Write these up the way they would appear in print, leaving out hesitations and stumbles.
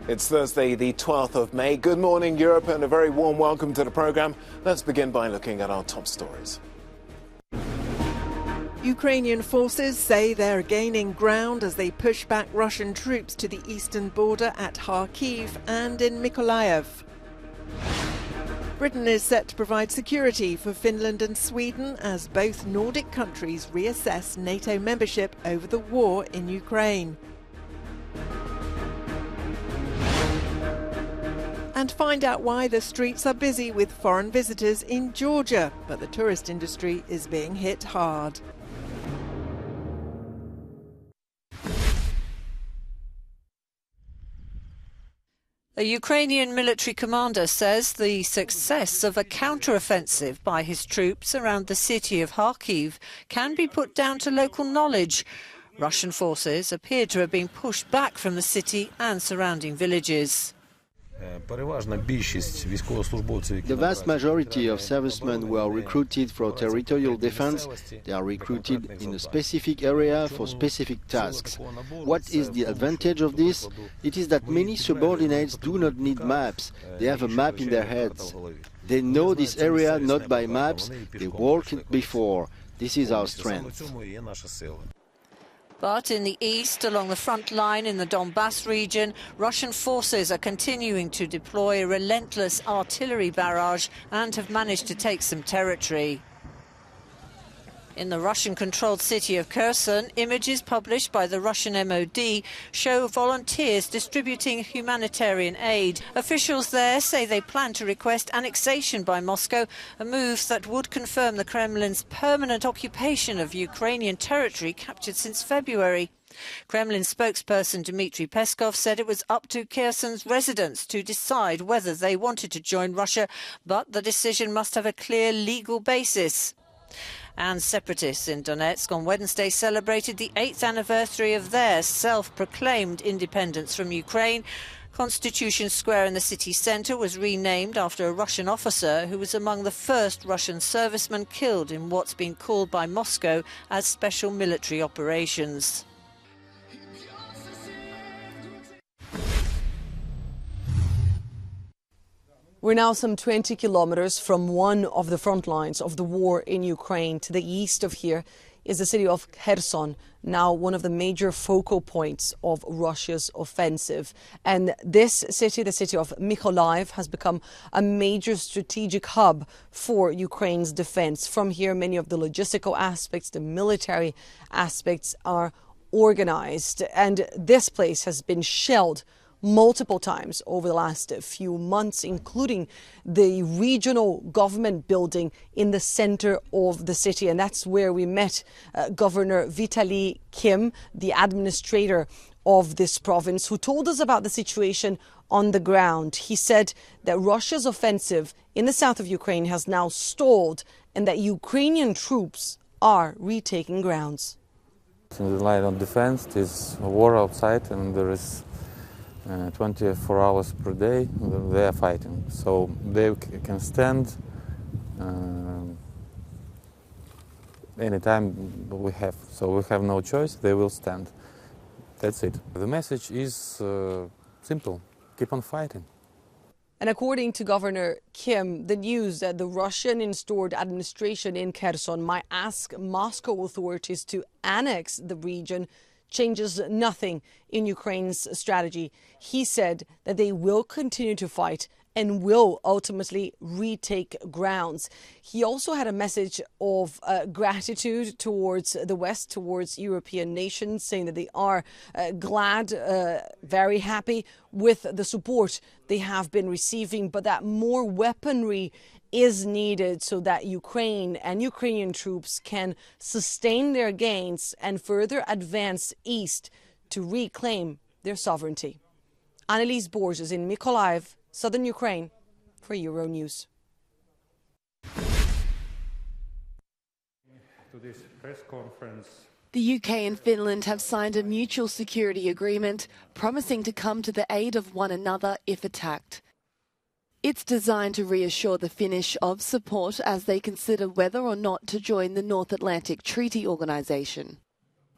It's Thursday, the 12th of May. Good morning, Europe, and a very warm welcome to the programme. Let's begin by looking at our top stories. Ukrainian forces say they're gaining ground as they push back Russian troops to the eastern border at Kharkiv and in Mykolaiv. Britain is set to provide security for Finland and Sweden as both Nordic countries reassess NATO membership over the war in Ukraine. And find out why the streets are busy with foreign visitors in Georgia, but the tourist industry is being hit hard. A Ukrainian military commander says the success of a counter-offensive by his troops around the city of Kharkiv can be put down to local knowledge. Russian forces appear to have been pushed back from the city and surrounding villages. The vast majority of servicemen were recruited for territorial defense. They are recruited in a specific area for specific tasks. What is the advantage of this? It is that many subordinates do not need maps. They have a map in their heads. They know this area not by maps, they walked it before. This is our strength. But in the east, along the front line in the Donbass region, Russian forces are continuing to deploy a relentless artillery barrage and have managed to take some territory. In the Russian-controlled city of Kherson, images published by the Russian MOD show volunteers distributing humanitarian aid. Officials there say they plan to request annexation by Moscow, a move that would confirm the Kremlin's permanent occupation of Ukrainian territory captured since February. Kremlin spokesperson Dmitry Peskov said it was up to Kherson's residents to decide whether they wanted to join Russia, but the decision must have a clear legal basis. And separatists in Donetsk on Wednesday celebrated the 8th anniversary of their self-proclaimed independence from Ukraine. Constitution Square in the city centre was renamed after a Russian officer who was among the first Russian servicemen killed in what's been called by Moscow as special military operations. We're now some 20 kilometers from one of the front lines of the war in Ukraine. To the east of here is the city of Kherson, now one of the major focal points of Russia's offensive. And this city, the city of Mykolaiv, has become a major strategic hub for Ukraine's defense. From here, many of the logistical aspects, the military aspects are organized. And this place has been shelled multiple times over the last few months, including the regional government building in the center of the city. And that's where we met Governor Vitaly Kim, the administrator of this province, who told us about the situation on the ground. He said that Russia's offensive in the south of Ukraine has now stalled and that Ukrainian troops are retaking grounds. The line of defense is a war outside, and there is 24 hours per day they are fighting, so they can stand anytime we have. So we have no choice, they will stand. That's it. The message is simple: keep on fighting. And according to Governor Kim, the news that the Russian-installed administration in Kherson might ask Moscow authorities to annex the region changes nothing in Ukraine's strategy. He said that they will continue to fight and will ultimately retake grounds. He also had a message of gratitude towards the West, towards European nations, saying that they are glad, very happy with the support they have been receiving, but that more weaponry is needed so that Ukraine and Ukrainian troops can sustain their gains and further advance east to reclaim their sovereignty. Annalise Borges in Mykolaiv, southern Ukraine, for Euronews. To this press conference. The UK and Finland have signed a mutual security agreement promising to come to the aid of one another if attacked. It's designed to reassure the Finnish of support as they consider whether or not to join the North Atlantic Treaty Organization.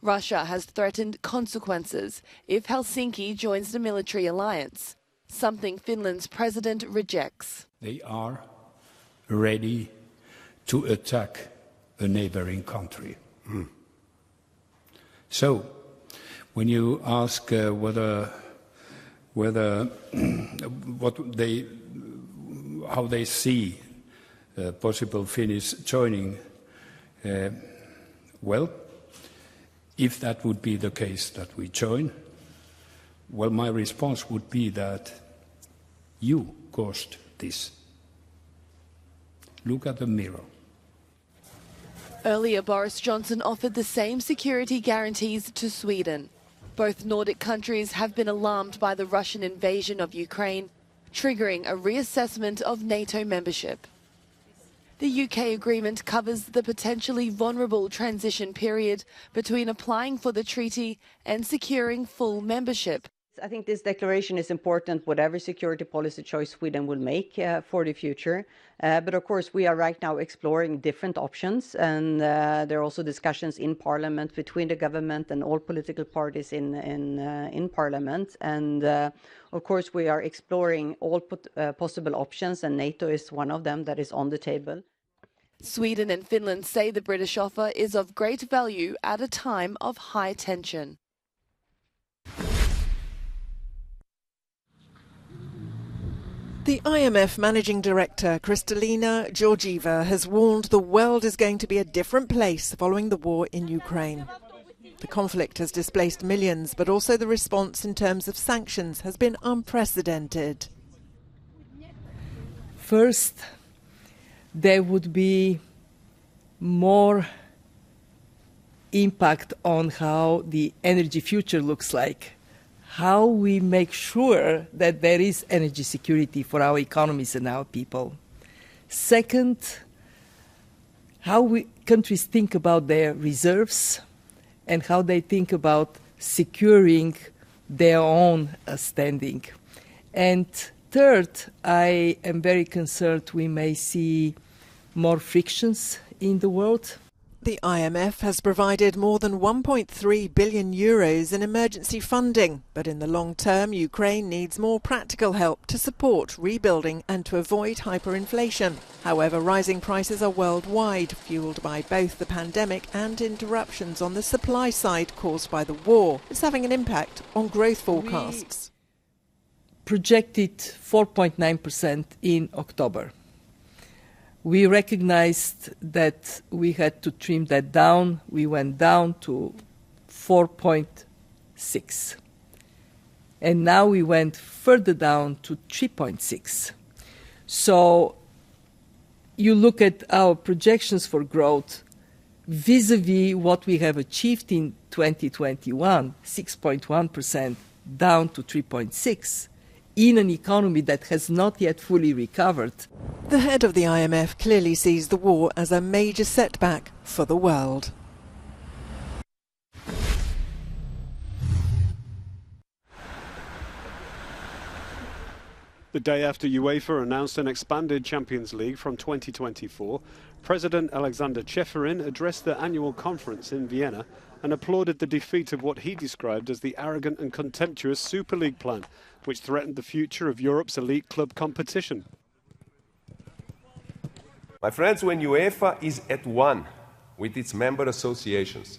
Russia has threatened consequences if Helsinki joins the military alliance. something Finland's president rejects. They are ready to attack a neighboring country. So, when you ask how they see possible Finnish joining, well, if that would be the case that we join, well, my response would be that you caused this. Look at the mirror. Earlier, Boris Johnson offered the same security guarantees to Sweden. Both Nordic countries have been alarmed by the Russian invasion of Ukraine, triggering a reassessment of NATO membership. The UK agreement covers the potentially vulnerable transition period between applying for the treaty and securing full membership. I think this declaration is important, whatever security policy choice Sweden will make for the future. But of course, we are right now exploring different options, and there are also discussions in Parliament between the government and all political parties in Parliament. And of course, we are exploring all possible options, and NATO is one of them that is on the table. Sweden and Finland say the British offer is of great value at a time of high tension. The IMF Managing Director, Kristalina Georgieva, has warned the world is going to be a different place following the war in Ukraine. The conflict has displaced millions, but also the response in terms of sanctions has been unprecedented. First, there would be more impact on how the energy future looks like. How we make sure that there is energy security for our economies and our people. Second, how countries think about their reserves and how they think about securing their own standing. And third, I am very concerned we may see more frictions in the world. The IMF has provided more than 1.3 billion euros in emergency funding, but in the long term, Ukraine needs more practical help to support rebuilding and to avoid hyperinflation. However, rising prices are worldwide, fueled by both the pandemic and interruptions on the supply side caused by the war. It's having an impact on growth forecasts. We projected 4.9% in October. We recognized that we had to trim that down. We went down to 4.6. And now we went further down to 3.6. So you look at our projections for growth vis-a-vis what we have achieved in 2021, 6.1% down to 3.6. in an economy that has not yet fully recovered. The head of the IMF clearly sees the war as a major setback for the world. The day after UEFA announced an expanded Champions League from 2024, President Alexander Ceferin addressed the annual conference in Vienna and applauded the defeat of what he described as the arrogant and contemptuous Super League plan, which threatened the future of Europe's elite club competition. My friends, when UEFA is at one with its member associations,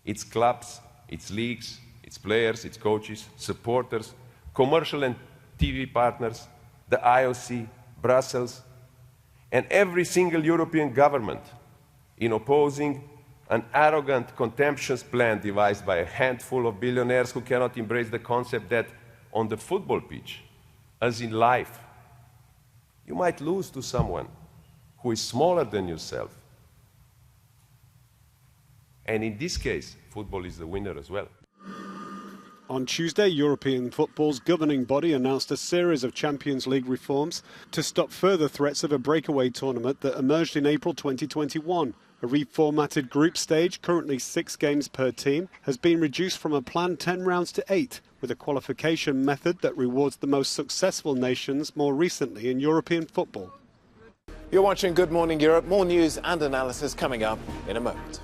its clubs, its leagues, its players, its coaches, supporters, commercial and TV partners, the IOC, Brussels, and every single European government in opposing an arrogant, contemptuous plan devised by a handful of billionaires who cannot embrace the concept that on the football pitch, as in life, you might lose to someone who is smaller than yourself. And in this case, football is the winner as well. On Tuesday, European football's governing body announced a series of Champions League reforms to stop further threats of a breakaway tournament that emerged in April 2021. A reformatted group stage, currently 6 games per team, has been reduced from a planned 10 rounds to 8, with a qualification method that rewards the most successful nations more recently in European football. You're watching Good Morning Europe. More news and analysis coming up in a moment.